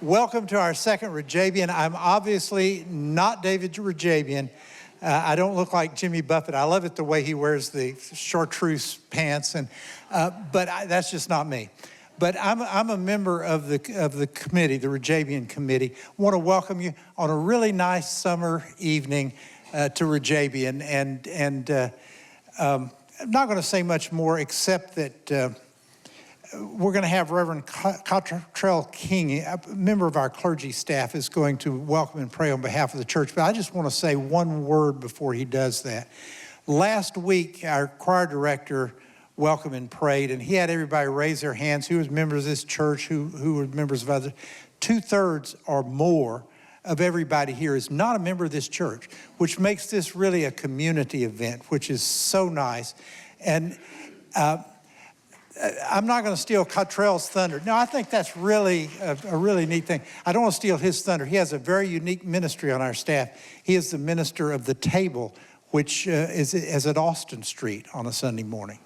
Welcome to our second Rejebian. I'm obviously not David Rejebian. I don't look like Jimmy Buffett. I love it the way he wears the chartreuse pants, but that's just not me. But I'm a member of the committee, the Rejebian committee. I want to welcome you on a really nice summer evening to Rejebian, and I'm not going to say much more except that we're going to have Reverend Cottrell King, a member of our clergy staff, is going to welcome and pray on behalf of the church. But I just want to say one word before he does that. Last week, our choir director welcomed and prayed, and he had everybody raise their hands who was members of this church, who were members of others. 2/3 or more of everybody here is not a member of this church, which makes this really a community event, which is so nice. And I'm not going to steal Cottrell's thunder. No, I think that's really a really neat thing. I don't want to steal his thunder. He has a very unique ministry on our staff. He is the minister of the table, which is at Austin Street on a Sunday morning.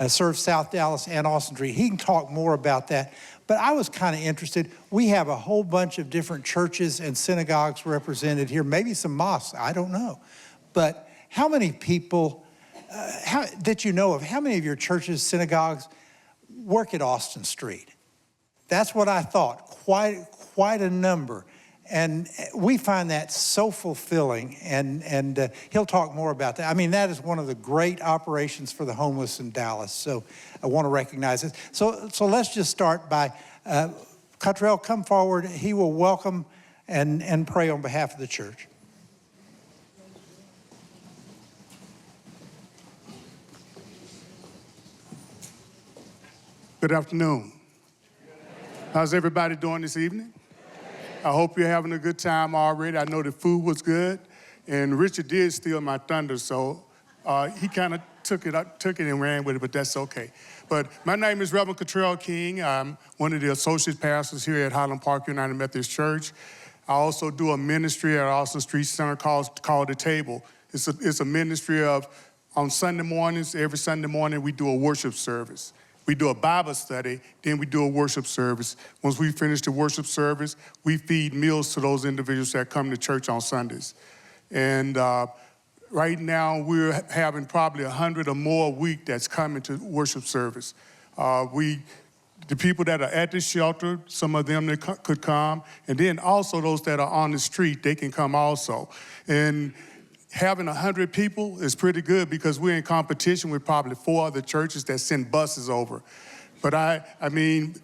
Serves South Dallas and Austin Street. He can talk more about that. But I was kind of interested. We have a whole bunch of different churches and synagogues represented here, maybe some mosques, I don't know. But how many people that you know of, how many of your churches, synagogues, work at Austin Street? That's what I thought, quite a number. And we find that so fulfilling, and he'll talk more about that. I mean, that is one of the great operations for the homeless in Dallas, so I want to recognize it. So let's just start by, Cottrell, come forward. He will welcome and pray on behalf of the church. Good afternoon. How's everybody doing this evening? I hope you're having a good time already. I know the food was good, and Richard did steal my thunder, so he kind of took it and ran with it, but that's okay. But my name is Reverend Cottrell King. I'm one of the associate pastors here at Highland Park United Methodist Church. I also do a ministry at Austin Street Center called The Table. It's a ministry of, on Sunday mornings, every Sunday morning, we do a worship service. We do a Bible study, then we do a worship service. Once we finish the worship service, we feed meals to those individuals that come to church on Sundays. And right now, we're having probably 100 or more a week that's coming to worship service. The people that are at the shelter, some of them that could come, and then also those that are on the street, they can come also. And having 100 people is pretty good because we're in competition with probably 4 other churches that send buses over. But I mean,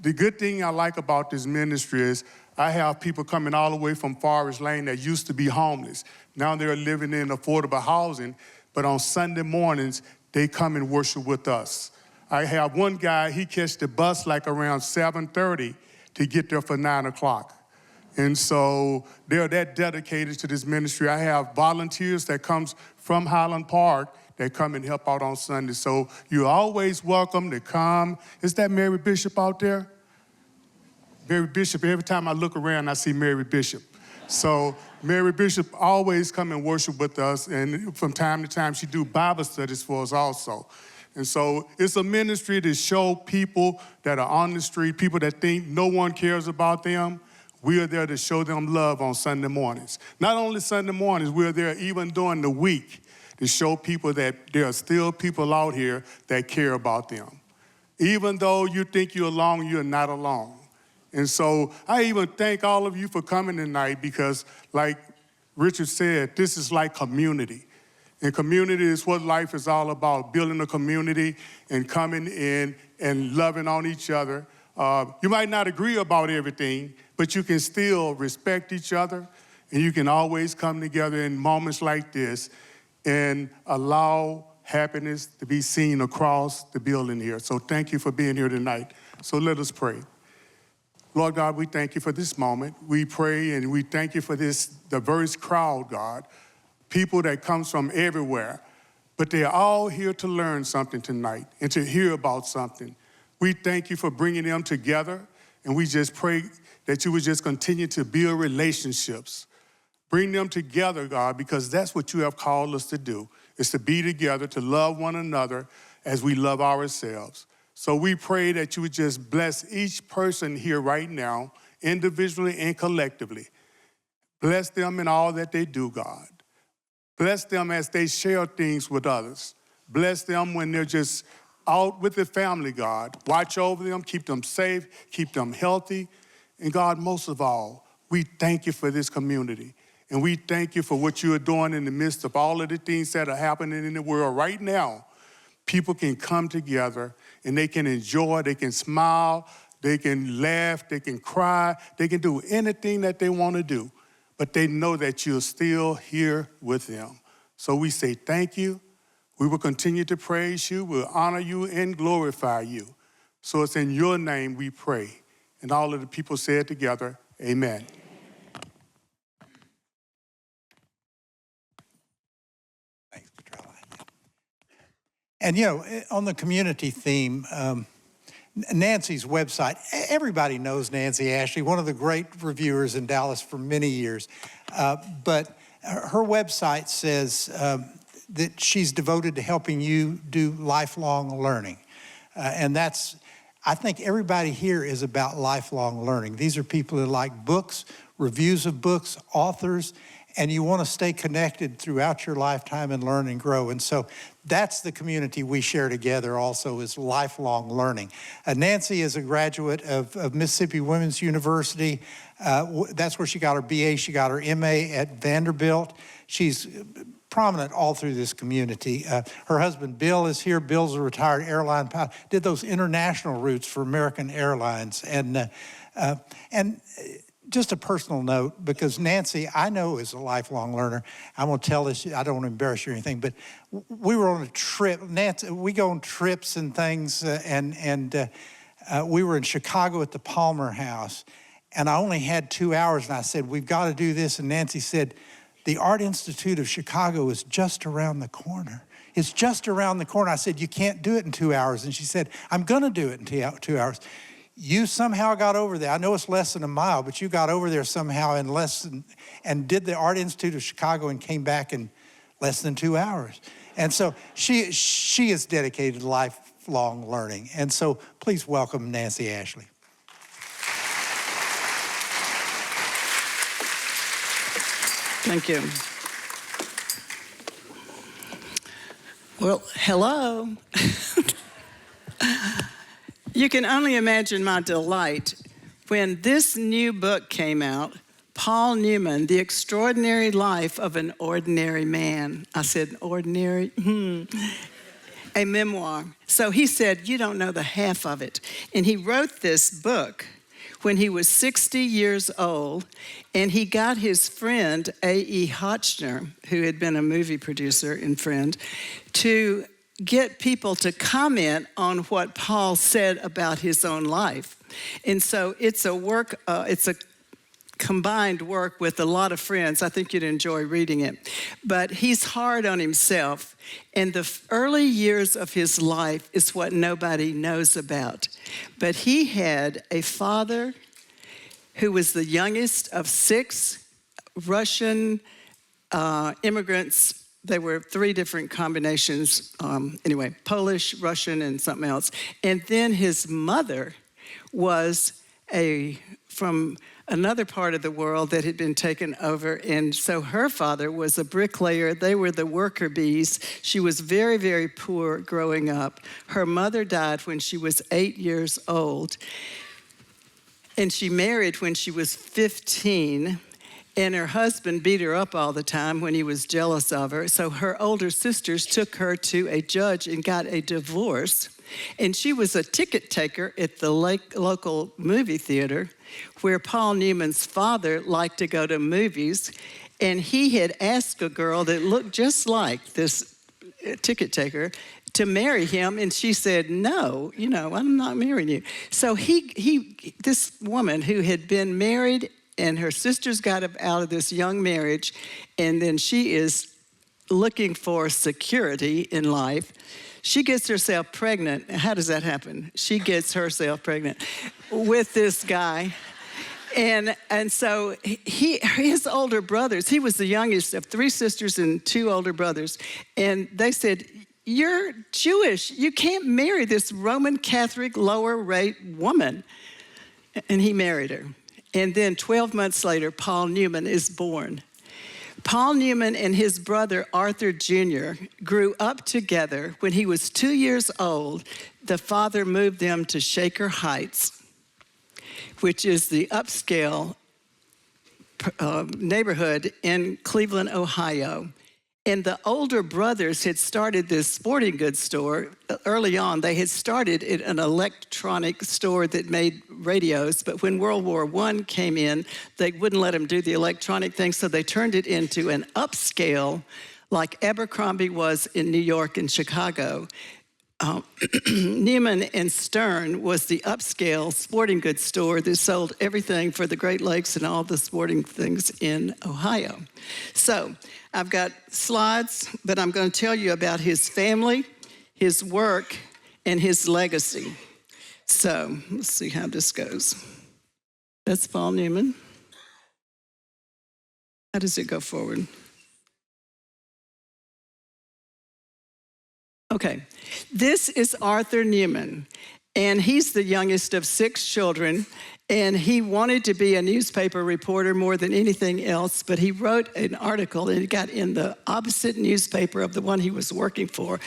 the good thing I like about this ministry is I have people coming all the way from Forest Lane that used to be homeless. Now they're living in affordable housing, but on Sunday mornings, they come and worship with us. I have one guy, he catch the bus like around 7:30 to get there for 9 o'clock. And so they're that dedicated to this ministry. I have volunteers that comes from Highland Park that come and help out on Sunday. So you're always welcome to come. Is that Mary Bishop out there? Mary Bishop, every time I look around, I see Mary Bishop. So Mary Bishop always come and worship with us, and from time to time she do Bible studies for us also. And so it's a ministry to show people that are on the street, people that think no one cares about them. We are there to show them love on Sunday mornings. Not only Sunday mornings, we're there even during the week to show people that there are still people out here that care about them. Even though you think you're alone, you're not alone. And so I even thank all of you for coming tonight because, like Richard said, this is like community. And community is what life is all about, building a community and coming in and loving on each other. You might not agree about everything, but you can still respect each other, and you can always come together in moments like this and allow happiness to be seen across the building here. So thank you for being here tonight. So let us pray. Lord God, we thank you for this moment. We pray and we thank you for this diverse crowd, God, people that comes from everywhere, but they're all here to learn something tonight and to hear about something. We thank you for bringing them together, and we just pray that you would just continue to build relationships. Bring them together, God, because that's what you have called us to do, is to be together, to love one another as we love ourselves. So we pray that you would just bless each person here right now individually and collectively. Bless them in all that they do, God. Bless them as they share things with others. Bless them when they're just out with the family, God. Watch over them, keep them safe, keep them healthy. And God, most of all, we thank you for this community. And we thank you for what you are doing in the midst of all of the things that are happening in the world right now. People can come together and they can enjoy, they can smile, they can laugh, they can cry, they can do anything that they want to do. But they know that you're still here with them. So we say thank you. We will continue to praise you, we'll honor you and glorify you. So it's in your name we pray. And all of the people say it together, amen. Thanks, Petrella. And you know, on the community theme, Nancy's website, everybody knows Nancy Ashley, one of the great reviewers in Dallas for many years. But her website says that she's devoted to helping you do lifelong learning. And that's, I think everybody here is about lifelong learning. These are people who like books, reviews of books, authors, and you want to stay connected throughout your lifetime and learn and grow. And so that's the community we share together also, is lifelong learning. Nancy is a graduate of Mississippi Women's University. That's where she got her BA. She got her MA at Vanderbilt. She's prominent all through this community. Her husband, Bill, is here. Bill's a retired airline pilot, did those international routes for American Airlines. And just a personal note, because Nancy, I know, is a lifelong learner. I'm gonna tell this, I don't wanna embarrass you or anything, but we were on a trip. Nancy, we go on trips and things, we were in Chicago at the Palmer House, and I only had 2 hours, and I said, we've gotta do this, and Nancy said, the Art Institute of Chicago is just around the corner. It's just around the corner. I said, you can't do it in 2 hours. And she said, I'm gonna do it in 2 hours. You somehow got over there. I know it's less than a mile, but you got over there somehow in less than, and did the Art Institute of Chicago and came back in less than 2 hours. And so she is dedicated to lifelong learning. And so please welcome Nancy Ashley. Thank you. Well, hello. You can only imagine my delight when this new book came out, Paul Newman, The Extraordinary Life of an Ordinary Man. I said, ordinary? A memoir. So he said, you don't know the half of it. And he wrote this book when he was 60 years old, and he got his friend, A.E. Hotchner, who had been a movie producer and friend, to get people to comment on what Paul said about his own life. And so it's a work, it's a combined work with a lot of friends. I think you'd enjoy reading it. But he's hard on himself, and the early years of his life is what nobody knows about. But he had a father who was the youngest of 6 Russian immigrants. There were 3 different combinations, anyway, Polish, Russian, and something else. And then his mother was from another part of the world that had been taken over. And so her father was a bricklayer. They were the worker bees. She was very, very poor growing up. Her mother died when she was 8 years old. And she married when she was 15. And her husband beat her up all the time when he was jealous of her. So her older sisters took her to a judge and got a divorce. And she was a ticket taker at the local movie theater where Paul Newman's father liked to go to movies. And he had asked a girl that looked just like this ticket taker to marry him. And she said, no, I'm not marrying you. So this woman who had been married, and her sisters got out of this young marriage, and then she is looking for security in life. She gets herself pregnant. How does that happen? She gets herself pregnant with this guy. And so his older brothers, he was the youngest of 3 sisters and 2 older brothers, and they said, you're Jewish. You can't marry this Roman Catholic lower rate woman. And he married her. And then 12 months later, Paul Newman is born. Paul Newman and his brother Arthur Jr. grew up together. When he was 2 years old, the father moved them to Shaker Heights, which is the upscale neighborhood in Cleveland, Ohio. And the older brothers had started this sporting goods store. Early on, they had started an electronic store that made radios, but when World War I came in, they wouldn't let them do the electronic thing, so they turned it into an upscale, like Abercrombie was in New York and Chicago. Newman and Stern was the upscale sporting goods store that sold everything for the Great Lakes and all the sporting things in Ohio. So I've got slides, but I'm going to tell you about his family, his work, and his legacy. So let's see how this goes. That's Paul Newman. How does it go forward? Okay, this is Arthur Newman, and he's the youngest of 6 children, and he wanted to be a newspaper reporter more than anything else, but he wrote an article, and it got in the opposite newspaper of the one he was working for,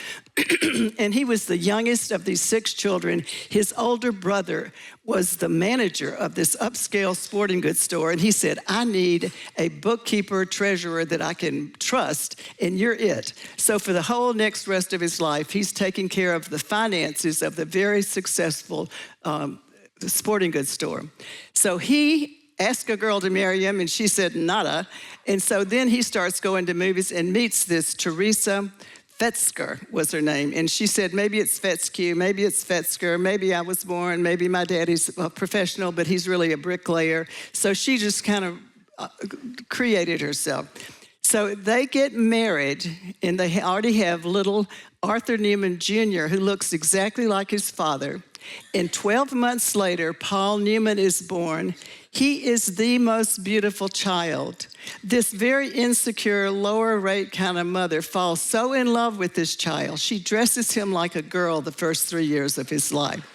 and he was the youngest of these 6 children. His older brother was the manager of this upscale sporting goods store, and he said, I need a bookkeeper, treasurer that I can trust, and you're it. So for the whole next rest of his life, he's taking care of the finances of the very successful sporting goods store. So he asked a girl to marry him, and she said nada. And so then he starts going to movies and meets this Teresa Fetzker was her name. And she said, maybe it's Fetzke, maybe it's Fetzker, maybe I was born, maybe my daddy's a professional, but he's really a bricklayer. So she just kind of created herself. So they get married, and they already have little Arthur Newman Jr., who looks exactly like his father. And 12 months later, Paul Newman is born. He is the most beautiful child. This very insecure, lower rate kind of mother falls so in love with this child. She dresses him like a girl the first 3 years of his life.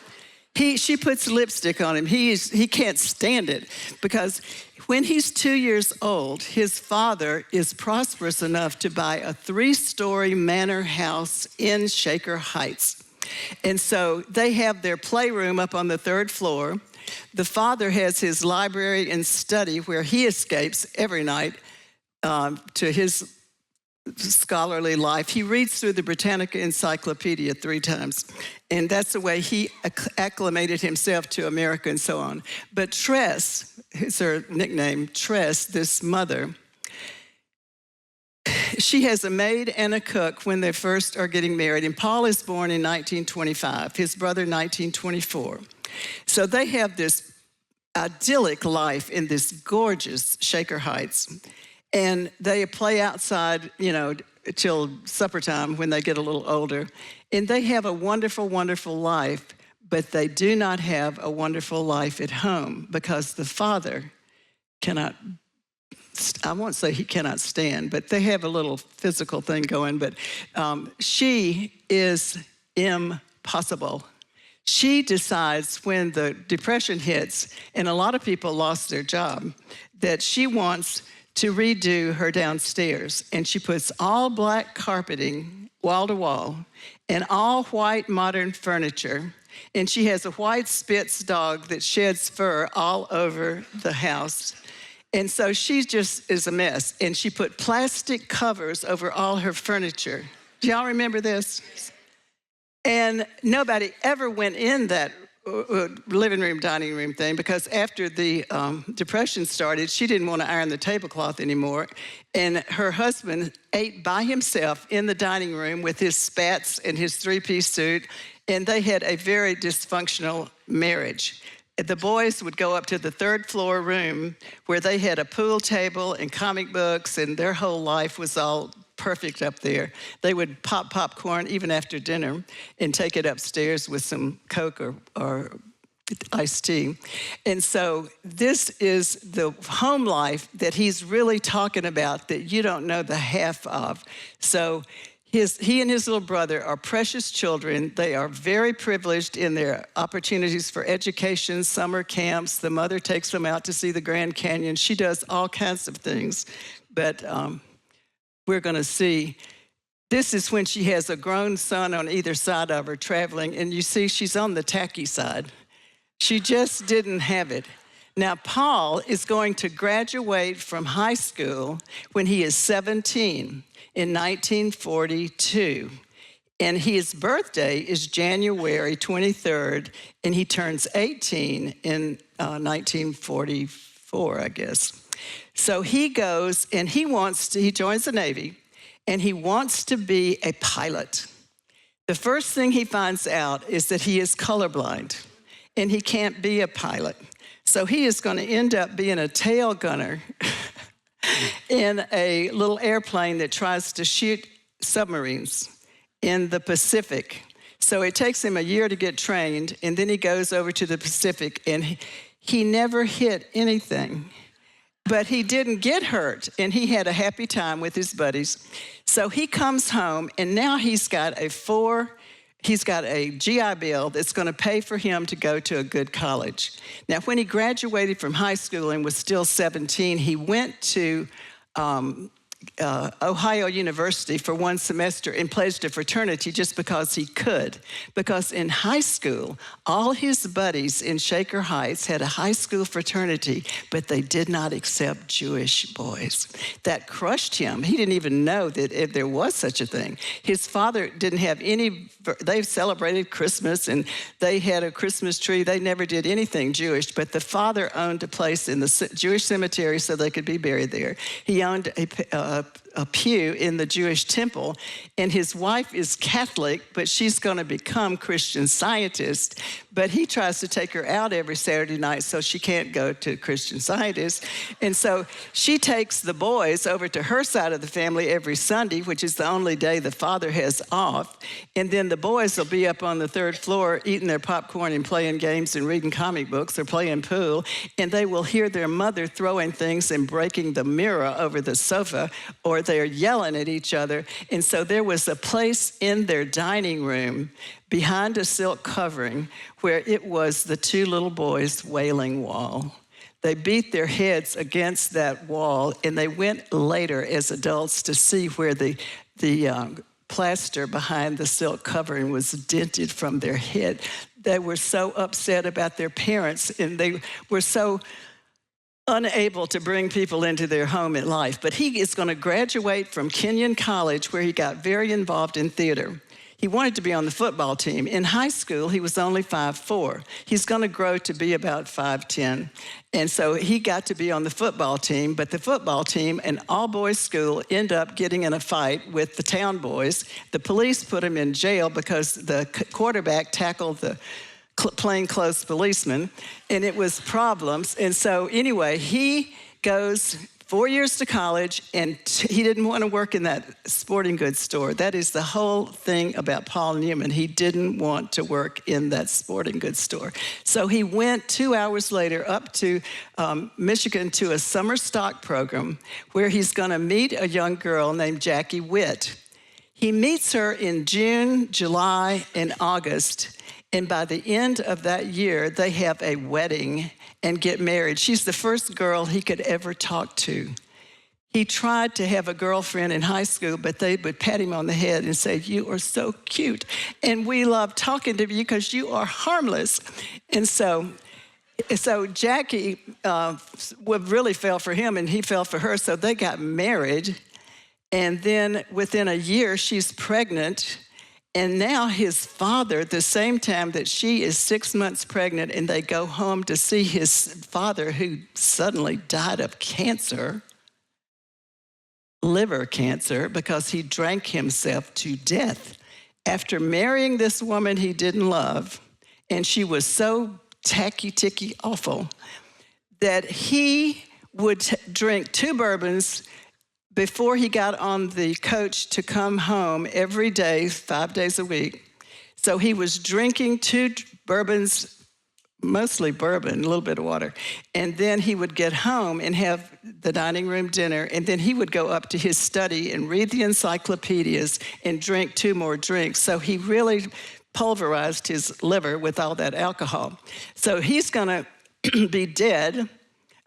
She puts lipstick on him. He can't stand it because when he's 2 years old, his father is prosperous enough to buy a 3-story manor house in Shaker Heights. And so they have their playroom up on the 3rd floor. The father has his library and study where he escapes every night to his scholarly life. He reads through the Britannica Encyclopedia 3 times, and that's the way he acclimated himself to America and so on. But Tress, is her nickname, Tress, this mother, she has a maid and a cook when they first are getting married, and Paul is born in 1925, his brother 1924. So they have this idyllic life in this gorgeous Shaker Heights, and they play outside, till supper time when they get a little older, and they have a wonderful, wonderful life, but they do not have a wonderful life at home because the father cannot, I won't say he cannot stand, but they have a little physical thing going, but she is impossible. She decides when the Depression hits, and a lot of people lost their job, that she wants to redo her downstairs. And she puts all black carpeting, wall to wall, and all white modern furniture. And she has a white Spitz dog that sheds fur all over the house. And so she just is a mess. And she put plastic covers over all her furniture. Do y'all remember this? And nobody ever went in that living room, dining room thing, because after the Depression started, she didn't want to iron the tablecloth anymore. And her husband ate by himself in the dining room with his spats and his 3-piece suit. And they had a very dysfunctional marriage. The boys would go up to the 3rd floor room where they had a pool table and comic books, and their whole life was all perfect up there. They would pop popcorn even after dinner and take it upstairs with some Coke or iced tea. And so this is the home life that he's really talking about that you don't know the half of. So He and his little brother are precious children. They are very privileged in their opportunities for education, summer camps. The mother takes them out to see the Grand Canyon. She does all kinds of things. But we're going to see, this is when she has a grown son on either side of her traveling. And you see, she's on the tacky side. She just didn't have it. Now, Paul is going to graduate from high school when he is 17 in 1942. And his birthday is January 23rd, and he turns 18 in 1944, I guess. So he goes and he joins the Navy, and he wants to be a pilot. The first thing he finds out is that he is colorblind, and he can't be a pilot. So he is going to end up being a tail gunner in a little airplane that tries to shoot submarines in the Pacific. So it takes him a year to get trained, and then he goes over to the Pacific, and he never hit anything. But he didn't get hurt, and he had a happy time with his buddies. So he comes home, and now he's got a GI Bill that's going to pay for him to go to a good college. Now, when he graduated from high school and was still 17, he went to Ohio University for one semester and pledged a fraternity just because he could. Because in high school, all his buddies in Shaker Heights had a high school fraternity, but they did not accept Jewish boys. That crushed him. He didn't even know that if there was such a thing. His father didn't have they celebrated Christmas and they had a Christmas tree. They never did anything Jewish, but the father owned a place in the Jewish cemetery so they could be buried there. He owned a pew in the Jewish temple, and his wife is Catholic, but she's going to become Christian Scientist. But he tries to take her out every Saturday night so she can't go to Christian Scientist. And so she takes the boys over to her side of the family every Sunday, which is the only day the father has off. And then the boys will be up on the third floor eating their popcorn and playing games and reading comic books or playing pool, and they will hear their mother throwing things and breaking the mirror over the sofa, or they're yelling at each other. And so there was a place in their dining room behind a silk covering where it was the two little boys' wailing wall. They beat their heads against that wall, and they went later as adults to see where the plaster behind the silk covering was dented from their head. They were so upset about their parents, and they were so unable to bring people into their home in life. But he is going to graduate from Kenyon College, where he got very involved in theater. He wanted to be on the football team. In high school, he was only 5'4". He's going to grow to be about 5'10". And so he got to be on the football team, but the football team, an all-boys school, end up getting in a fight with the town boys. The police put him in jail because the quarterback tackled the plainclothes policeman, and it was problems. And so anyway, he goes 4 years to college, and he didn't want to work in that sporting goods store. That is the whole thing about Paul Newman. He didn't want to work in that sporting goods store. So he went 2 hours later up to Michigan to a summer stock program where he's going to meet a young girl named Jackie Witt. He meets her in June, July, and August. And by the end of that year, they have a wedding and get married. She's the first girl he could ever talk to. He tried to have a girlfriend in high school, but they would pat him on the head and say, "You are so cute, and we love talking to you because you are harmless." And so Jackie really fell for him, and he fell for her, so they got married. And then within a year, she's pregnant. And now his father, the same time that she is 6 months pregnant, and they go home to see his father, who suddenly died of cancer, liver cancer, because he drank himself to death after marrying this woman he didn't love. And she was so tacky, awful, that he would drink 2 bourbons before he got on the coach to come home every day, 5 days a week. So he was drinking 2 bourbons mostly bourbon, a little bit of water. And then he would get home and have the dining room dinner, and then he would go up to his study and read the encyclopedias and drink 2 more drinks. So he really pulverized his liver with all that alcohol. So he's gonna be dead.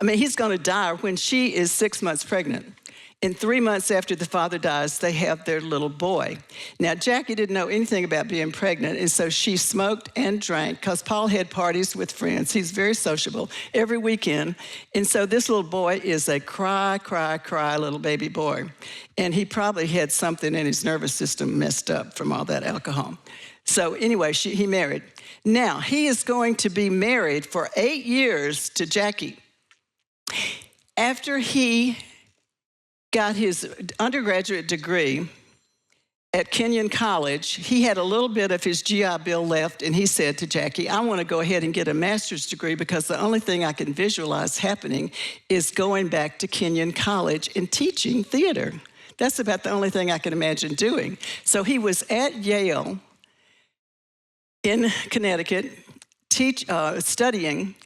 I mean, he's gonna die when she is 6 months pregnant. And 3 months after the father dies, they have their little boy. Now, Jackie didn't know anything about being pregnant, and so she smoked and drank, because Paul had parties with friends. He's very sociable every weekend. And so this little boy is a cry, cry, cry little baby boy. And he probably had something in his nervous system messed up from all that alcohol. So anyway, he married. Now, he is going to be married for 8 years to Jackie. After he got his undergraduate degree at Kenyon College, he had a little bit of his GI Bill left, and he said to Jackie, I want to go ahead and get a master's degree, because the only thing I can visualize happening is going back to Kenyon College and teaching theater. That's about the only thing I can imagine doing. So he was at Yale in Connecticut, studying,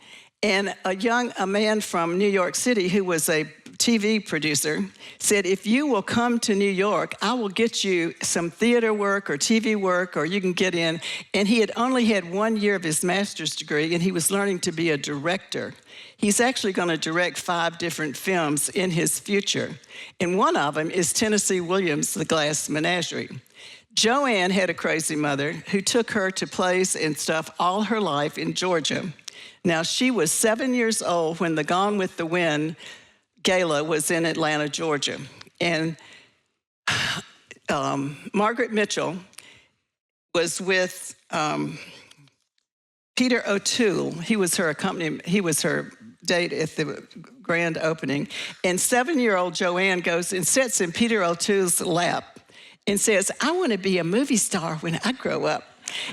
and a man from New York City who was a TV producer said, if you will come to New York, I will get you some theater work or TV work, or you can get in. And he had only had 1 year of his master's degree, and he was learning to be a director. He's actually going to direct 5 different films in his future. And one of them is Tennessee Williams' The Glass Menagerie. Joanne had a crazy mother who took her to plays and stuff all her life in Georgia. Now, she was 7 years old when the Gone with the Wind gala was in Atlanta, Georgia. And Margaret Mitchell was with Peter O'Toole. He was her date at the grand opening. And 7-year-old Joanne goes and sits in Peter O'Toole's lap and says, I want to be a movie star when I grow up.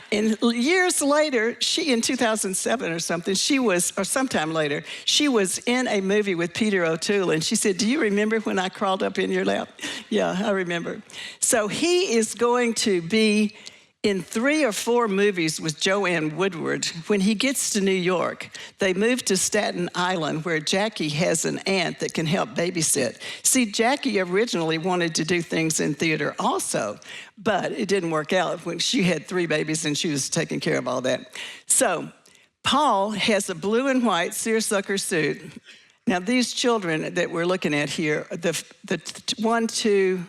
And years later, in 2007 or something, or sometime later, she was in a movie with Peter O'Toole, and she said, do you remember when I crawled up in your lap? Yeah, I remember. So he is going to be in 3 or 4 movies with Joanne Woodward. When he gets to New York, they move to Staten Island, where Jackie has an aunt that can help babysit. See, Jackie originally wanted to do things in theater also, but it didn't work out when she had 3 babies and she was taking care of all that. So Paul has a blue and white seersucker suit. Now, these children that we're looking at here, the 1, 2,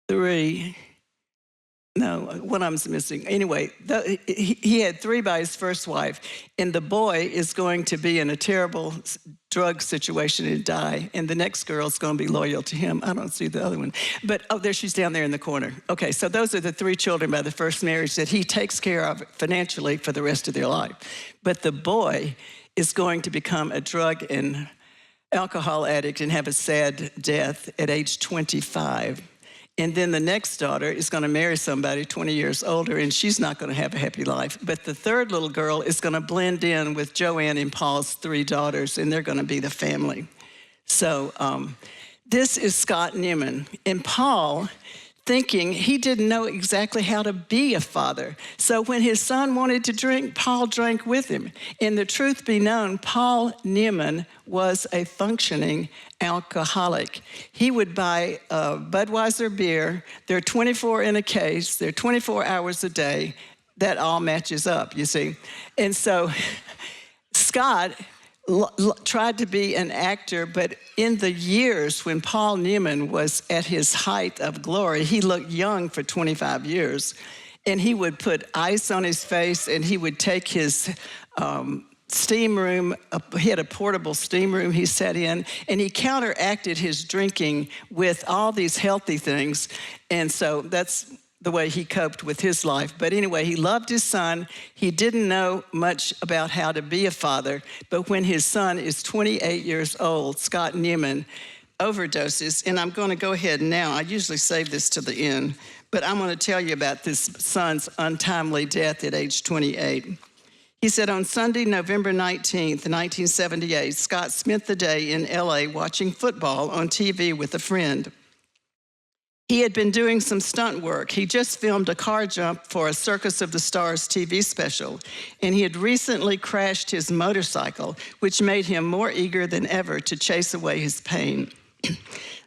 3, no, one of them's missing. Anyway, he had 3 by his first wife, and the boy is going to be in a terrible drug situation and die, and the next girl is going to be loyal to him. I don't see the other one. But, oh, there she's down there in the corner. Okay, so those are the 3 children by the first marriage that he takes care of financially for the rest of their life. But the boy is going to become a drug and alcohol addict and have a sad death at age 25. And then the next daughter is going to marry somebody 20 years older, and she's not going to have a happy life. But the third little girl is going to blend in with Joanne and Paul's 3 daughters, and they're going to be the family. So this is Scott Newman. And Paul, thinking he didn't know exactly how to be a father. So when his son wanted to drink, Paul drank with him. And the truth be known, Paul Newman was a functioning alcoholic. He would buy Budweiser beer. They're 24 in a case. They're 24 hours a day. That all matches up, you see. And so Scott tried to be an actor, but in the years when Paul Newman was at his height of glory, he looked young for 25 years. And he would put ice on his face, and he would take his steam room. He had a portable steam room he sat in, and he counteracted his drinking with all these healthy things. And so that's the way he coped with his life. But anyway, he loved his son. He didn't know much about how to be a father. But when his son is 28 years old, Scott Newman overdoses. And I'm going to go ahead now. I usually save this to the end. But I'm going to tell you about this son's untimely death at age 28. He said, on Sunday, November 19th, 1978, Scott spent the day in LA watching football on TV with a friend. He had been doing some stunt work. He just filmed a car jump for a Circus of the Stars TV special, and he had recently crashed his motorcycle, which made him more eager than ever to chase away his pain.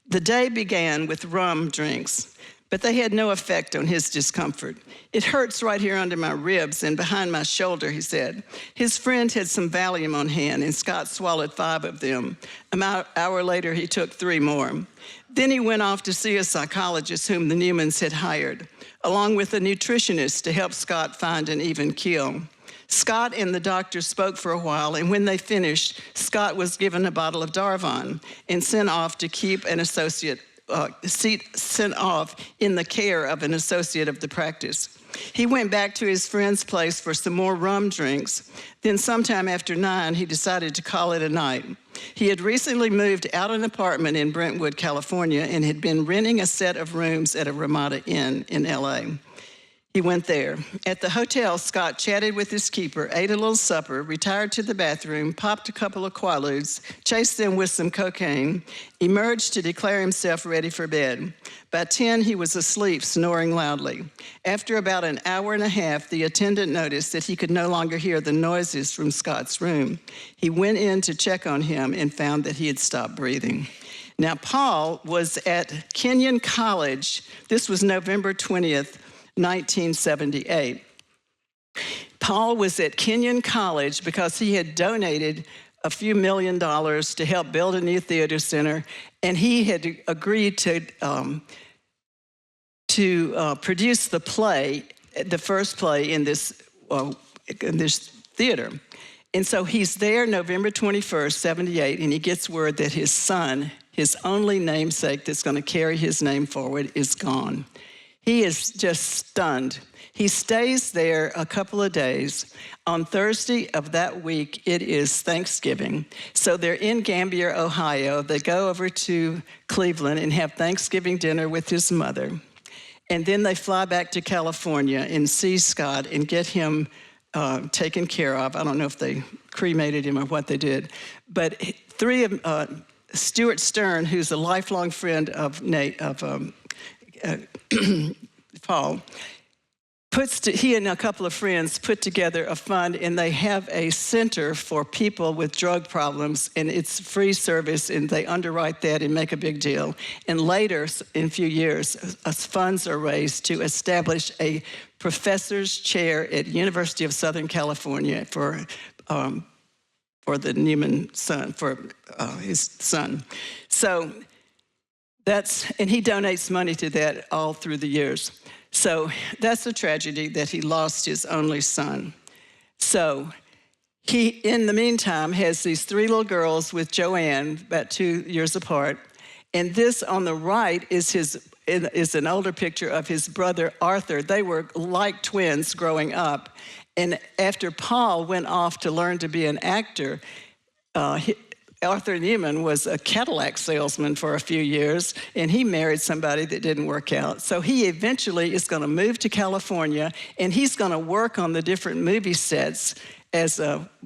The day began with rum drinks, but they had no effect on his discomfort. "It hurts right here under my ribs and behind my shoulder," he said. His friend had some Valium on hand, and Scott swallowed 5 of them. An hour later, he took 3 more. Then he went off to see a psychologist whom the Newmans had hired, along with a nutritionist to help Scott find an even keel. Scott and the doctor spoke for a while, and when they finished, Scott was given a bottle of Darvon and sent off to keep an associate sent off in the care of an associate of the practice. He went back to his friend's place for some more rum drinks. Then sometime after 9, he decided to call it a night. He had recently moved out of an apartment in Brentwood, California, and had been renting a set of rooms at a Ramada Inn in LA. He went there. At the hotel, Scott chatted with his keeper, ate a little supper, retired to the bathroom, popped a couple of Quaaludes, chased them with some cocaine, emerged to declare himself ready for bed. By 10, he was asleep, snoring loudly. After about an hour and a half, the attendant noticed that he could no longer hear the noises from Scott's room. He went in to check on him and found that he had stopped breathing. Now, Paul was at Kenyon College. This was November 20th, 1978. Paul was at Kenyon College because he had donated a few $1 million to help build a new theater center, and he had agreed to produce the play, the first play in this theater. And so he's there November 21st, 78, and he gets word that his son, his only namesake that's going to carry his name forward, is gone. He is just stunned. He stays there a couple of days. On Thursday of that week, it is Thanksgiving. So they're in Gambier, Ohio. They go over to Cleveland and have Thanksgiving dinner with his mother. And then they fly back to California and see Scott and get him taken care of. I don't know if they cremated him or what they did. But Stuart Stern, who's a lifelong friend of Paul, he and a couple of friends put together a fund, and they have a center for people with drug problems, and it's free service, and they underwrite that and make a big deal. And later, in a few years, funds are raised to establish a professor's chair at University of Southern California for the Newman son, for his son. So and he donates money to that all through the years. So that's a tragedy that he lost his only son. So he, in the meantime, has these 3 little girls with Joanne, about 2 years apart. And this on the right is an older picture of his brother Arthur. They were like twins growing up. And after Paul went off to learn to be an actor, Arthur Newman was a Cadillac salesman for a few years, and he married somebody that didn't work out. So he eventually is going to move to California, and he's going to work on the different movie sets as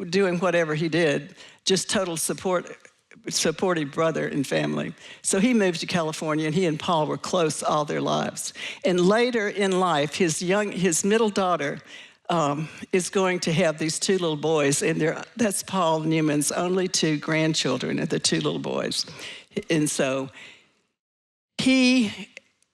doing whatever he did, just total supportive brother and family. So he moved to California, and he and Paul were close all their lives. And later in life, his middle daughter is going to have these 2 little boys, and that's Paul Newman's only 2 grandchildren, the 2 little boys. And so he,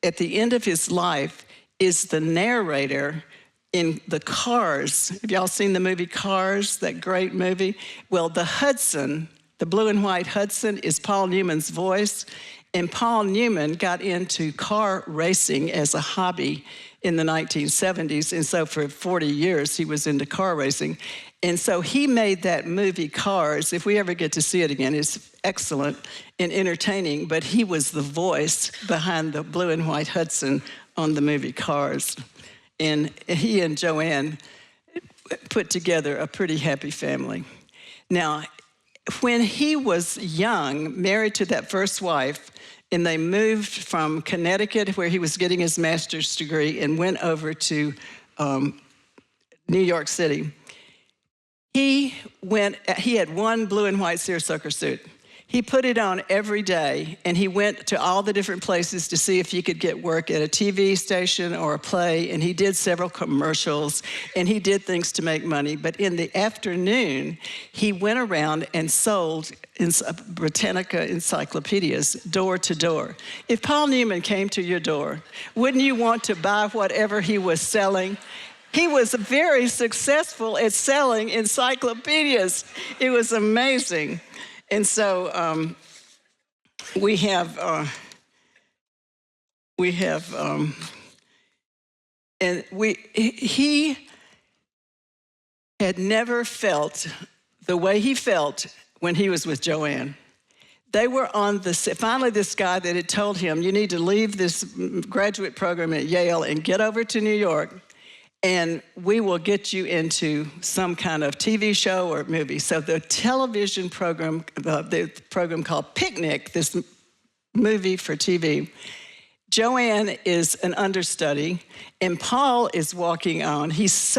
at the end of his life, is the narrator in the Cars. Have y'all seen the movie Cars, that great movie? Well, the Hudson, the blue and white Hudson, is Paul Newman's voice. And Paul Newman got into car racing as a hobby in the 1970s, and so for 40 years he was into car racing. And so he made that movie Cars. If we ever get to see it again, it's excellent and entertaining, but he was the voice behind the blue and white Hudson on the movie Cars. And he and Joanne put together a pretty happy family. Now, when he was young, married to that first wife, and they moved from Connecticut, where he was getting his master's degree, and went over to New York City. He had one blue and white seersucker suit. He put it on every day, and he went to all the different places to see if he could get work at a TV station or a play, and he did several commercials, and he did things to make money. But in the afternoon, he went around and sold Britannica encyclopedias door to door. If Paul Newman came to your door, wouldn't you want to buy whatever he was selling? He was very successful at selling encyclopedias. It was amazing. And so he had never felt the way he felt when he was with Joanne. They were on finally this guy that had told him, you need to leave this graduate program at Yale and get over to New York, and we will get you into some kind of TV show or movie. So the television program, the program called Picnic, this movie for TV, Joanne is an understudy, and Paul is walking on. He's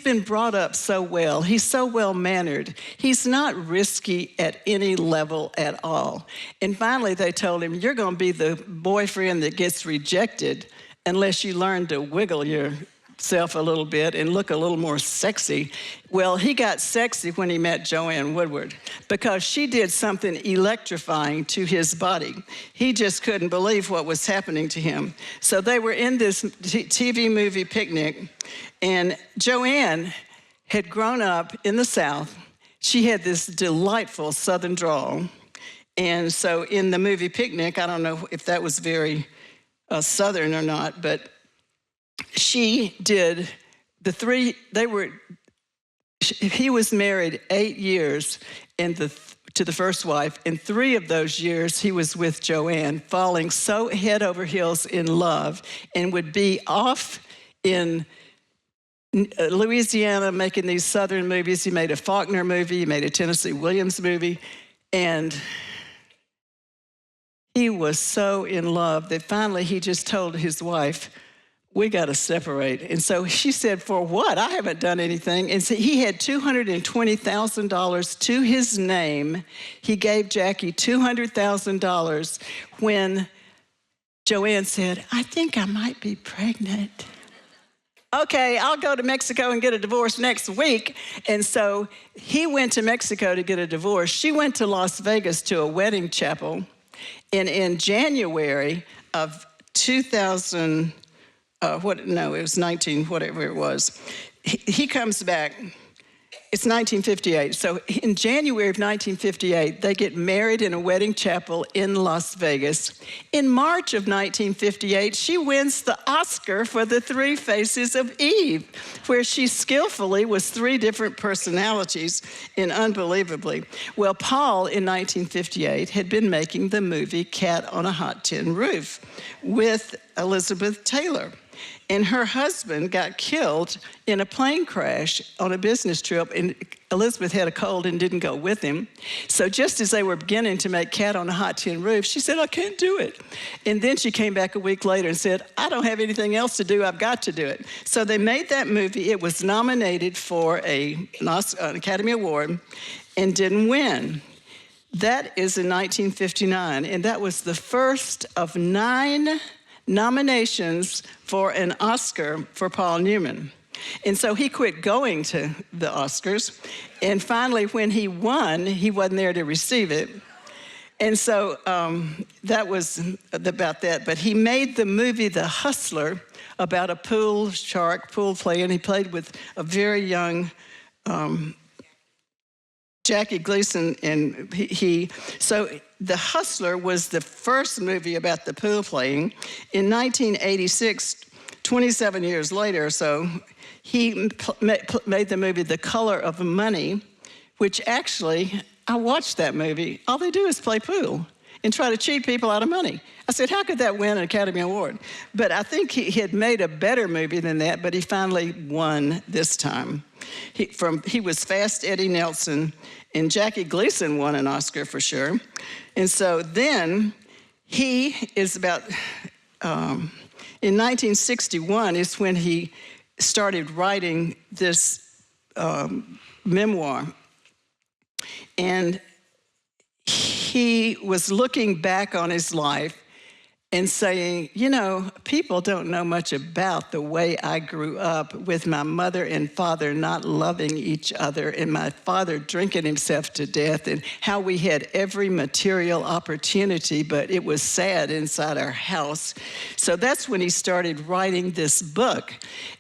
been brought up so well. He's so well-mannered. He's not risky at any level at all. And finally, they told him, you're going to be the boyfriend that gets rejected unless you learn to wiggle yourself a little bit and look a little more sexy. Well, he got sexy when he met Joanne Woodward because she did something electrifying to his body. He just couldn't believe what was happening to him. So they were in this TV movie Picnic, and Joanne had grown up in the South. She had this delightful Southern drawl. And so in the movie Picnic, I don't know if that was very Southern or not, but she did he was married 8 years to the first wife. In 3 of those years, he was with Joanne, falling so head over heels in love, and would be off in Louisiana making these Southern movies. He made a Faulkner movie, he made a Tennessee Williams movie, and he was so in love that finally he just told his wife, we got to separate. And so she said, for what? I haven't done anything. And so he had $220,000 to his name. He gave Jackie $200,000 when Joanne said, I think I might be pregnant. Okay, I'll go to Mexico and get a divorce next week. And so he went to Mexico to get a divorce. She went to Las Vegas to a wedding chapel. And in January of 2000, it was 19, whatever it was. He comes back. It's 1958. So in January of 1958, they get married in a wedding chapel in Las Vegas. In March of 1958, she wins the Oscar for The Three Faces of Eve, where she skillfully was 3 different personalities in Unbelievably. Well, Paul in 1958 had been making the movie Cat on a Hot Tin Roof with Elizabeth Taylor. And her husband got killed in a plane crash on a business trip, and Elizabeth had a cold and didn't go with him. So just as they were beginning to make Cat on a Hot Tin Roof, she said, I can't do it. And then she came back a week later and said, I don't have anything else to do, I've got to do it. So they made that movie. It was nominated for an Academy Award and didn't win. That is in 1959, and that was the first of 9 nominations for an Oscar for Paul Newman. And so he quit going to the Oscars. And finally, when he won, he wasn't there to receive it. And so that was about that. But he made the movie The Hustler about a pool player, and he played with a very young Jackie Gleason, and so The Hustler was the first movie about the pool playing. In 1986, 27 years later or so, he made the movie The Color of Money, which actually, I watched that movie. All they do is play pool and try to cheat people out of money. I said, how could that win an Academy Award? But I think he had made a better movie than that, but he finally won this time. He was Fast Eddie Nelson, and Jackie Gleason won an Oscar for sure. And so then he is about, in 1961 is when he started writing this memoir. And he was looking back on his life and saying, you know, people don't know much about the way I grew up with my mother and father not loving each other and my father drinking himself to death and how we had every material opportunity, but it was sad inside our house. So that's when he started writing this book.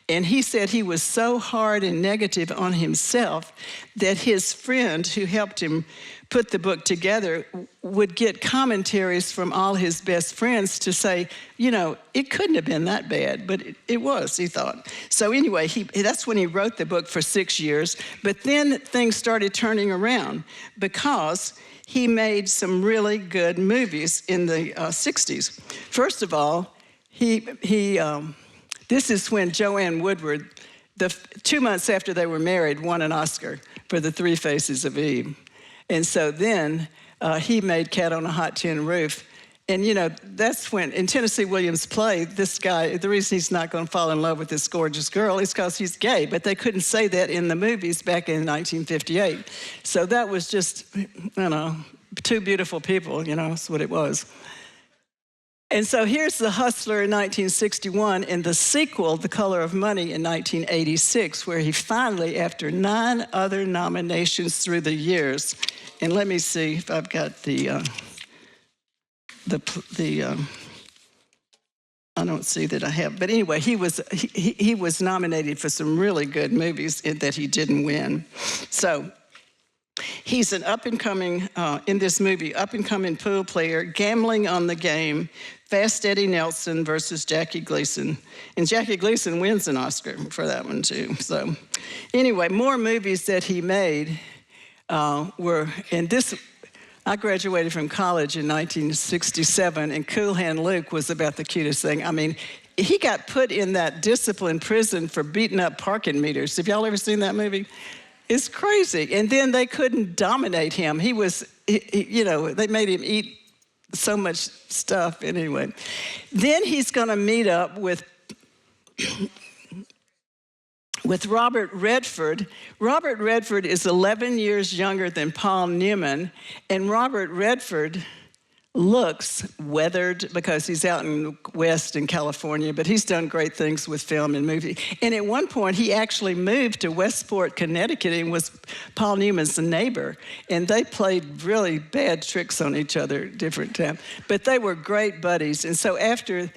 And he said he was so hard and negative on himself that his friend who helped him put the book together would get commentaries from all his best friends to say, you know, it couldn't have been that bad, but it was, he thought. So anyway, that's when he wrote the book for 6 years. But then things started turning around because he made some really good movies in the 60s. First of all, this is when Joanne Woodward, 2 months after they were married, won an Oscar for The Three Faces of Eve. And so then he made Cat on a Hot Tin Roof. And, you know, that's when, in Tennessee Williams' play, this guy, the reason he's not going to fall in love with this gorgeous girl is because he's gay. But they couldn't say that in the movies back in 1958. So that was just, you know, two beautiful people, you know, that's what it was. And so here's The Hustler in 1961 and the sequel, The Color of Money, in 1986, where he finally, after 9 other nominations through the years, and let me see if I've got I don't see that I have, but anyway, he was nominated for some really good movies that he didn't win. So he's an up-and-coming, in this movie, up-and-coming pool player, gambling on the game, Fast Eddie Nelson versus Jackie Gleason. And Jackie Gleason wins an Oscar for that one, too. So anyway, more movies that he made were, and this, I graduated from college in 1967, and Cool Hand Luke was about the cutest thing. I mean, he got put in that disciplined prison for beating up parking meters. Have y'all ever seen that movie? It's crazy. And then they couldn't dominate him. He was, you know, they made him eat so much stuff anyway. Then he's going to meet up with Robert Redford. Robert Redford is 11 years younger than Paul Newman, and Robert Redford looks weathered because he's out in the West in California, but he's done great things with film and movie. And at one point, he actually moved to Westport, Connecticut, and was Paul Newman's neighbor. And they played really bad tricks on each other at different times. But they were great buddies. And so after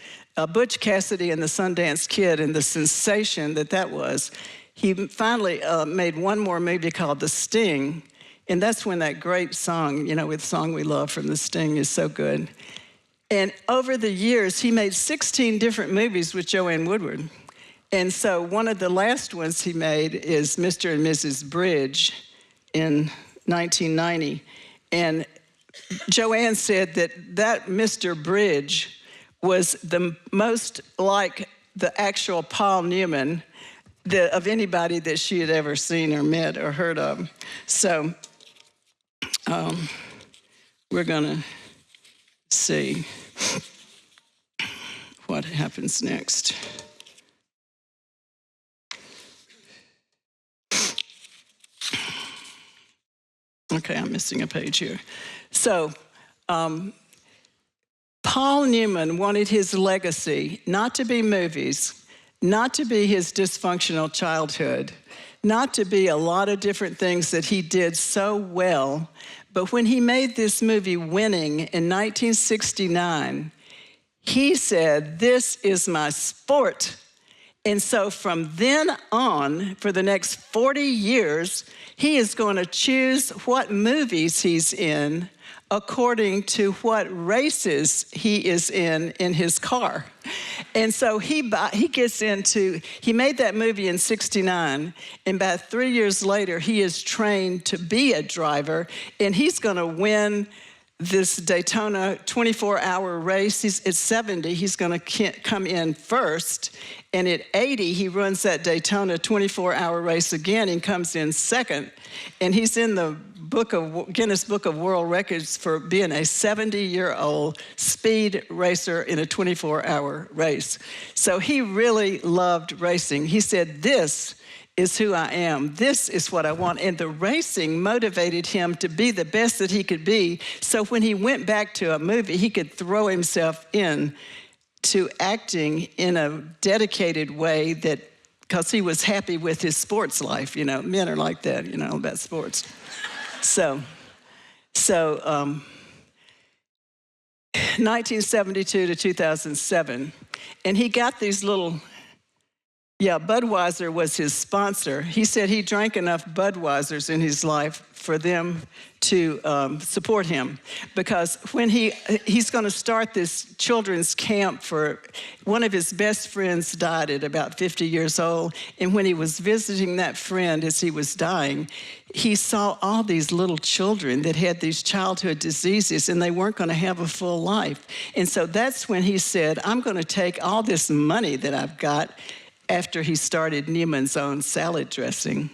Butch Cassidy and the Sundance Kid and the sensation that was, he finally made one more movie called The Sting. And that's when that great song, you know, with Song We Love from The Sting is so good. And over the years, he made 16 different movies with Joanne Woodward. And so one of the last ones he made is Mr. and Mrs. Bridge in 1990. And Joanne said that Mr. Bridge was the most like the actual Paul Newman of anybody that she had ever seen or met or heard of. So we're gonna see what happens next. Okay, I'm missing a page here. So Paul Newman wanted his legacy not to be movies, not to be his dysfunctional childhood, not to be a lot of different things that he did so well. But when he made this movie Winning in 1969, he said, "This is my sport." And so from then on, for the next 40 years, he is going to choose what movies he's in according to what races he is in his car. And so he made that movie in 69, and about 3 years later, he is trained to be a driver, and he's gonna win this Daytona 24-hour race. At 70, he's gonna come in first, and at 80, he runs that Daytona 24-hour race again and comes in second, and he's in the Guinness Book of World Records for being a 70-year-old speed racer in a 24-hour race. So he really loved racing. He said, "This is who I am. This is what I want. And the racing motivated him to be the best that he could be. So when he went back to a movie, he could throw himself in to acting in a dedicated way, that because he was happy with his sports life. You know, men are like that, you know, about sports. So 1972 to 2007, and he got these little, Budweiser was his sponsor. He said he drank enough Budweisers in his life for them to support him, because when he's going to start this children's camp for one of his best friends died at about 50 years old, and when he was visiting that friend as he was dying, he saw all these little children that had these childhood diseases, and they weren't going to have a full life. And so that's when he said, I'm going to take all this money that I've got, after he started Newman's own salad dressing,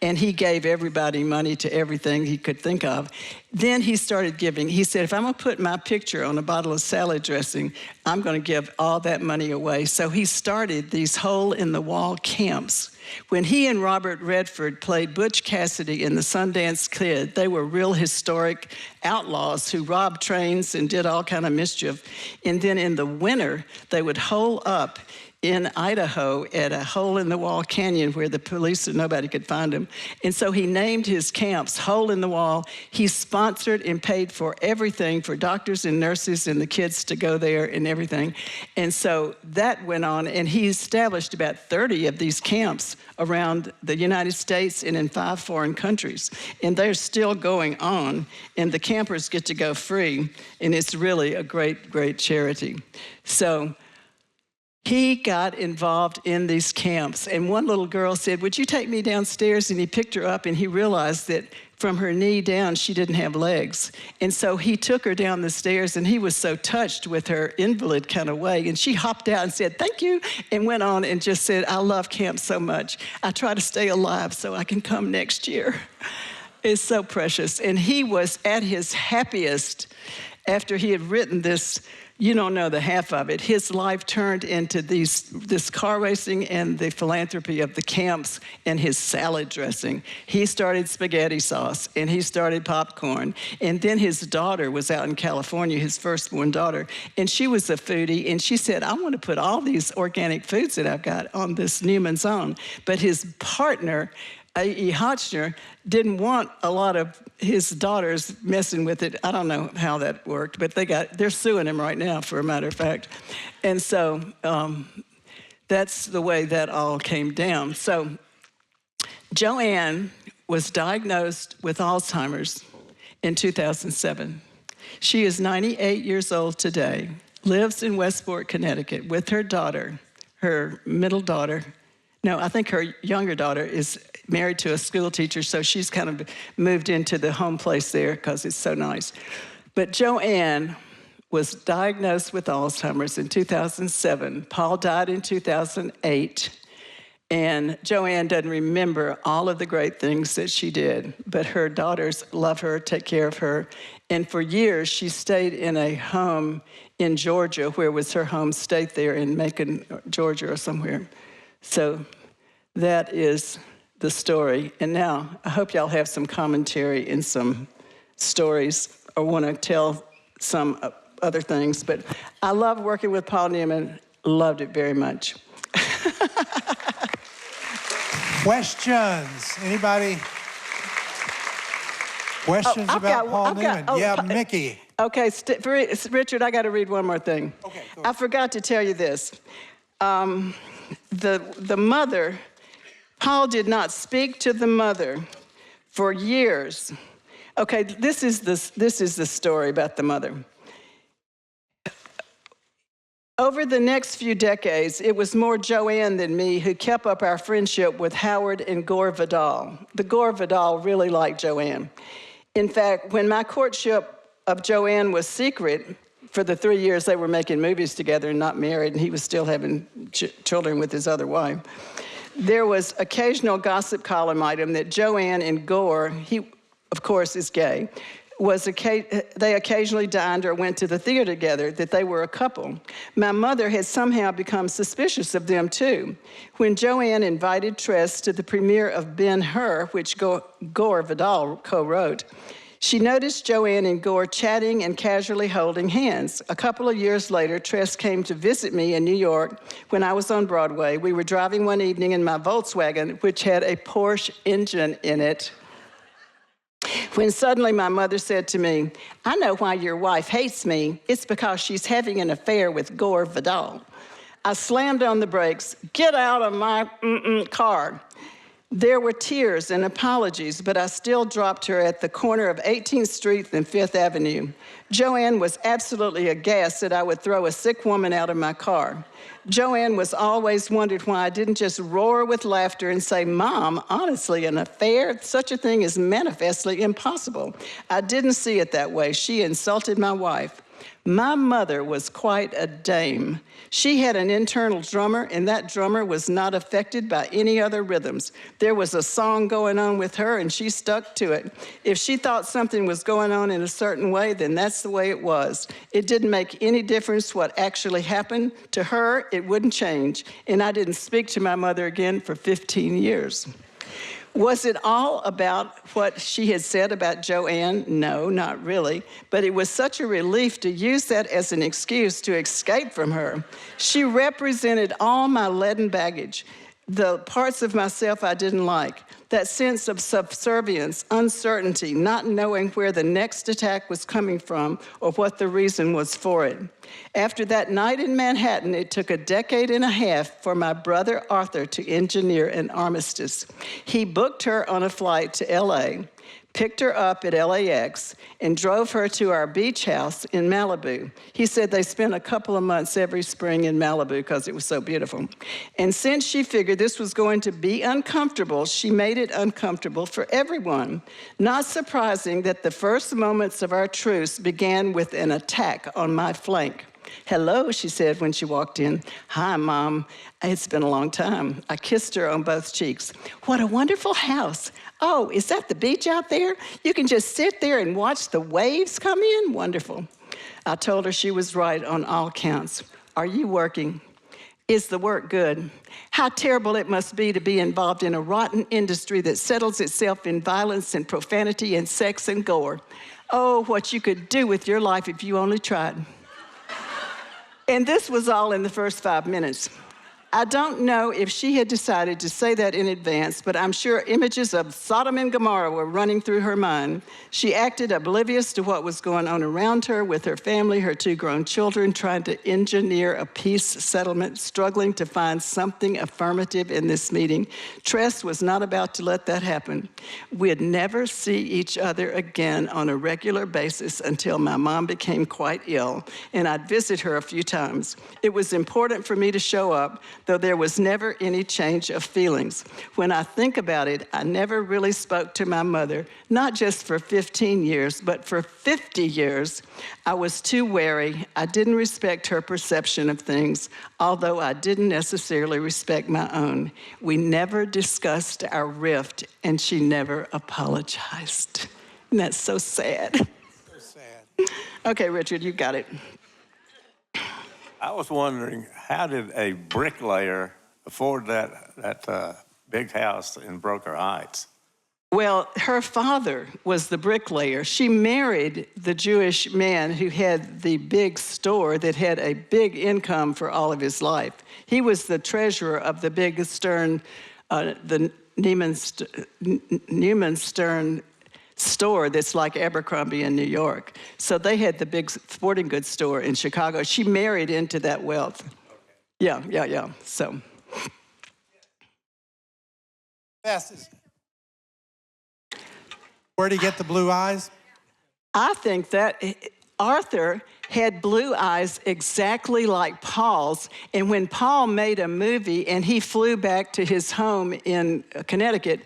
and he gave everybody money to everything he could think of. Then he started giving. He said, if I'm going to put my picture on a bottle of salad dressing, I'm going to give all that money away. So he started these hole-in-the-wall camps. When he and Robert Redford played Butch Cassidy in the Sundance Kid, they were real historic outlaws who robbed trains and did all kind of mischief. And then in the winter, they would hole up in Idaho at a hole-in-the-wall canyon where the police and nobody could find him. And so he named his camps Hole in the Wall. He sponsored and paid for everything for doctors and nurses and the kids to go there and everything. And so that went on, and he established about 30 of these camps around the United States and in 5 foreign countries. And they're still going on, and the campers get to go free, and it's really a great, great charity. So he got involved in these camps, and one little girl said, would you take me downstairs? And he picked her up, and he realized that from her knee down, she didn't have legs. And so he took her down the stairs, and he was so touched with her invalid kind of way, and she hopped out and said, thank you, and went on and just said, I love camp so much. I try to stay alive so I can come next year. It's so precious. And he was at his happiest after he had written this. You don't know the half of it. His life turned into this car racing and the philanthropy of the camps and his salad dressing. He started spaghetti sauce, and he started popcorn. And then his daughter was out in California, his firstborn daughter, and she was a foodie, and she said, I want to put all these organic foods that I've got on this Newman's Own. But his partner, A.E. Hotchner, didn't want a lot of his daughters messing with it. I don't know how that worked, but they're suing him right now, for a matter of fact. And so that's the way that all came down. So Joanne was diagnosed with Alzheimer's in 2007. She is 98 years old today, lives in Westport, Connecticut with her daughter, her middle daughter. No, I think her younger daughter is married to a school teacher, so she's kind of moved into the home place there because it's so nice. But Joanne was diagnosed with Alzheimer's in 2007. Paul died in 2008. And Joanne doesn't remember all of the great things that she did, but her daughters love her, take care of her. And for years, she stayed in a home in Georgia, where was her home state there in Macon, Georgia or somewhere. So that is the story. And now I hope y'all have some commentary and some stories, or want to tell some other things. But I love working with Paul Newman, loved it very much. Questions? Anybody? Questions about Paul Newman? Mickey. Okay, Richard, I got to read one more thing. Okay, I forgot to tell you this. The mother, Paul did not speak to the mother for years. Okay, this is the story about the mother. Over the next few decades, it was more Joanne than me who kept up our friendship with Howard and Gore Vidal. The Gore Vidal really liked Joanne. In fact, when my courtship of Joanne was secret, for the 3 years they were making movies together and not married, and he was still having children with his other wife, there was occasional gossip column item that Joanne and Gore, he, of course, is gay, they occasionally dined or went to the theater together, that they were a couple. My mother had somehow become suspicious of them too. When Joanne invited Tress to the premiere of Ben-Hur, which Gore Vidal co-wrote, she noticed Joanne and Gore chatting and casually holding hands. A couple of years later, Tress came to visit me in New York when I was on Broadway. We were driving one evening in my Volkswagen, which had a Porsche engine in it, when suddenly my mother said to me, "I know why your wife hates me. It's because she's having an affair with Gore Vidal." I slammed on the brakes. "Get out of my car." There were tears and apologies, but I still dropped her at the corner of 18th Street and 5th Avenue. Joanne was absolutely aghast that I would throw a sick woman out of my car. Joanne was always wondered why I didn't just roar with laughter and say, "Mom, honestly, an affair? Such a thing is manifestly impossible." I didn't see it that way. She insulted my wife. My mother was quite a dame. She had an internal drummer, and that drummer was not affected by any other rhythms. There was a song going on with her, and she stuck to it. If she thought something was going on in a certain way, then that's the way it was. It didn't make any difference what actually happened. To her, it wouldn't change, and I didn't speak to my mother again for 15 years. Was it all about what she had said about Joanne? No, not really. But it was such a relief to use that as an excuse to escape from her. She represented all my leaden baggage, the parts of myself I didn't like, that sense of subservience, uncertainty, not knowing where the next attack was coming from or what the reason was for it. After that night in Manhattan, it took a decade and a half for my brother Arthur to engineer an armistice. He booked her on a flight to LA, picked her up at LAX, and drove her to our beach house in Malibu. He said they spent a couple of months every spring in Malibu because it was so beautiful. And since she figured this was going to be uncomfortable, she made it uncomfortable for everyone. Not surprising that the first moments of our truce began with an attack on my flank. "Hello," she said when she walked in. "Hi, Mom. It's been a long time." I kissed her on both cheeks. "What a wonderful house. Oh, is that the beach out there? You can just sit there and watch the waves come in? Wonderful." I told her she was right on all counts. "Are you working? Is the work good? How terrible it must be to be involved in a rotten industry that settles itself in violence and profanity and sex and gore. Oh, what you could do with your life if you only tried." And this was all in the first 5 minutes. I don't know if she had decided to say that in advance, but I'm sure images of Sodom and Gomorrah were running through her mind. She acted oblivious to what was going on around her with her family, her 2 grown children, trying to engineer a peace settlement, struggling to find something affirmative in this meeting. Tress was not about to let that happen. We'd never see each other again on a regular basis until my mom became quite ill, and I'd visit her a few times. It was important for me to show up, though there was never any change of feelings. When I think about it, I never really spoke to my mother, not just for 15 years, but for 50 years. I was too wary. I didn't respect her perception of things, although I didn't necessarily respect my own. We never discussed our rift, and she never apologized. And that's so sad. So sad. Okay, Richard, you got it. I was wondering, how did a bricklayer afford that big house in Broker Heights? Well, her father was the bricklayer. She married the Jewish man who had the big store that had a big income for all of his life. He was the treasurer of the big Stern, the Newman Stern store that's like Abercrombie in New York. So they had the big sporting goods store in Chicago. She married into that wealth. Okay. Yeah. So. Where'd he get the blue eyes? I think that Arthur had blue eyes exactly like Paul's, and when Paul made a movie and he flew back to his home in Connecticut,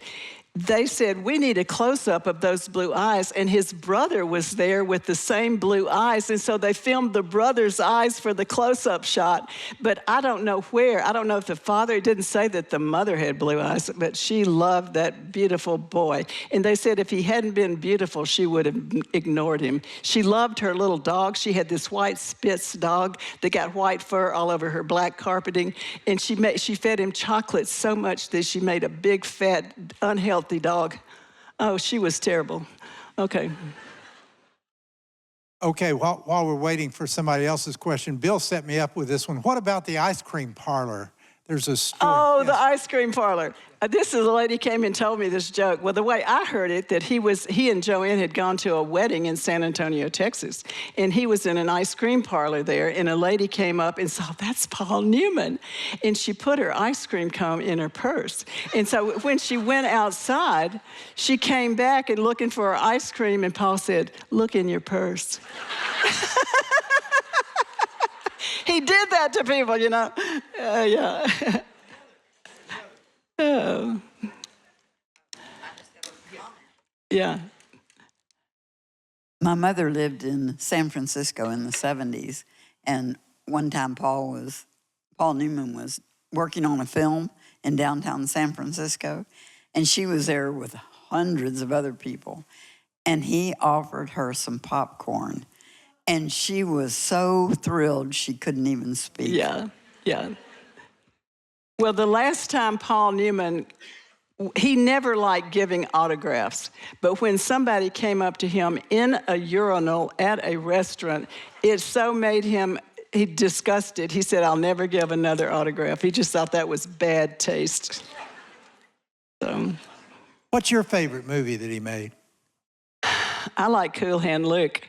they said, we need a close-up of those blue eyes, and his brother was there with the same blue eyes, and so they filmed the brother's eyes for the close-up shot, but I don't know where. I don't know if the father, it didn't say that the mother had blue eyes, but she loved that beautiful boy, and they said if he hadn't been beautiful, she would have ignored him. She loved her little dog. She had this white Spitz dog that got white fur all over her black carpeting, and she fed him chocolate so much that she made a big, fat, unhealthy dog. Oh, she was terrible. Okay. Okay, while we're waiting for somebody else's question, Bill set me up with this one. What about the ice cream parlor? There's a story. Oh, yes. the ice cream parlor. This is a lady came and told me this joke. Well, the way I heard it, that he and Joanne had gone to a wedding in San Antonio, Texas, and he was in an ice cream parlor there, and a lady came up and saw, that's Paul Newman, and she put her ice cream cone in her purse. And so when she went outside, she came back and looking for her ice cream, and Paul said, look in your purse. He did that to people, you know. Yeah. Oh. Yeah. My mother lived in San Francisco in the 70s, and one time Paul Newman was working on a film in downtown San Francisco, and she was there with hundreds of other people, and he offered her some popcorn, and she was so thrilled she couldn't even speak. Yeah, yeah. Well, the last time Paul Newman, he never liked giving autographs, but when somebody came up to him in a urinal at a restaurant, it so made him, he disgusted. He said, I'll never give another autograph. He just thought that was bad taste. So, What's your favorite movie that he made? I like Cool Hand Luke.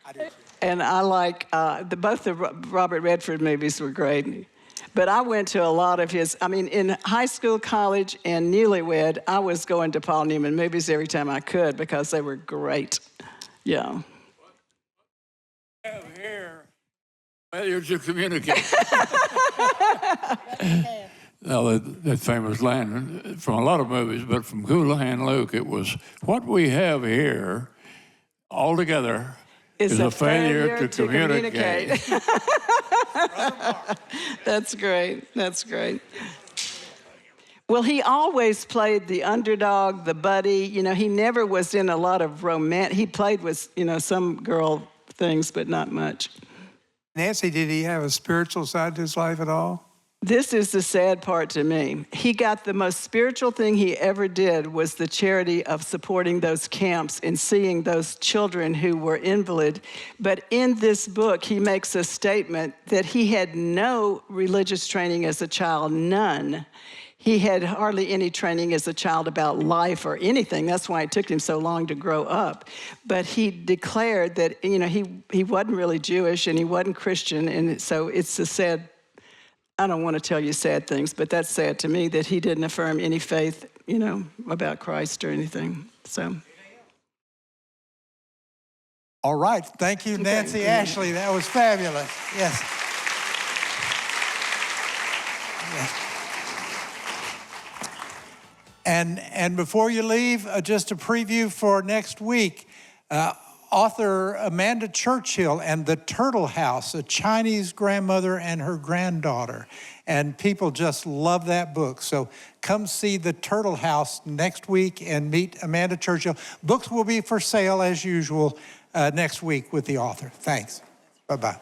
I do too. And I like, both the Robert Redford movies were great. But I went to a lot of his, in high school, college, and Newlywed, I was going to Paul Newman movies every time I could because they were great. Yeah. Have here failure to communicate. Now, that famous line from a lot of movies, but from Cool Hand Luke, it was, what we have here altogether is a failure to communicate. That's great. That's great. Well, he always played the underdog, the buddy. You know, he never was in a lot of romance. He played with, some girl things, but not much. Nancy, did he have a spiritual side to his life at all? This is the sad part to me. He got the most spiritual thing he ever did was the charity of supporting those camps and seeing those children who were invalid. But in this book, he makes a statement that he had no religious training as a child, none. He had hardly any training as a child about life or anything. That's why it took him so long to grow up. But he declared that, he wasn't really Jewish and he wasn't Christian. And so it's a sad, I don't want to tell you sad things, but that's sad to me that he didn't affirm any faith, about Christ or anything. So. All right. Thank you, Nancy Ashley. That was fabulous. Yes. And before you leave, just a preview for next week. Author Amanda Churchill and The Turtle House, a Chinese grandmother and her granddaughter. And people just love that book. So come see The Turtle House next week and meet Amanda Churchill. Books will be for sale as usual next week with the author. Thanks. Bye-bye.